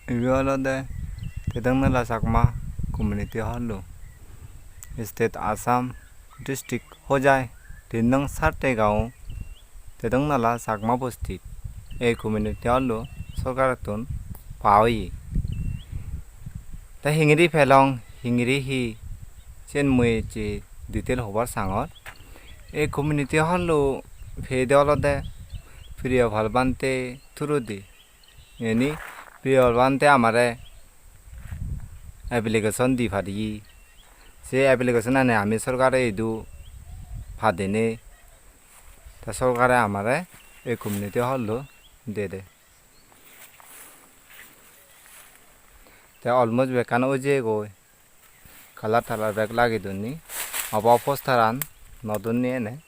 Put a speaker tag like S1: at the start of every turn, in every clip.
S1: Ibi olode Tedangna Sakma Community Hall State Assam District Hojai Tindang Sarte Gaon Tedangna Sakma Postit A Community Hall Sorkaratun Pawi Ta Hingri Pelong Hingri Hi Chen Mui Chi Detail Hobar Sangot A Community Hall Fede olode Priya Bhalbante Turudi Yani Priya Bhalbante Amare Application di phadi se application ane ami sarkare edu phadene ta sarkare amare e community hall dede ta almost bekano oje go color thalar bek lagi donni aba posteran nodonni ene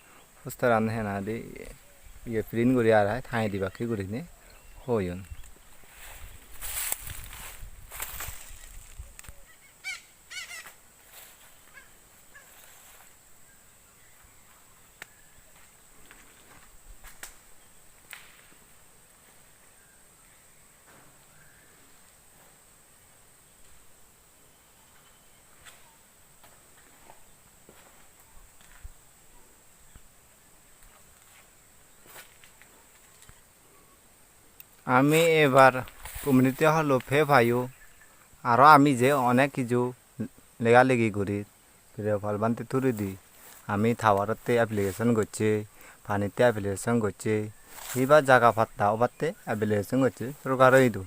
S1: posteran hena di ye print guri ara thai di bakki guri ne hoyon আমি এবার community hall ফে ভাইও আর আমি যে অনেক কিছু লেগালেগি করি ফলবানতে তুলে দিই আমি থাওয়ারতে অ্যাপ্লিকেশন করছি পানিতে অ্যাপ্লিকেশন করছি এবার জায়গা পাত্তা ওবারতে অ্যাপ্লিকেশন করছি সরকারই দু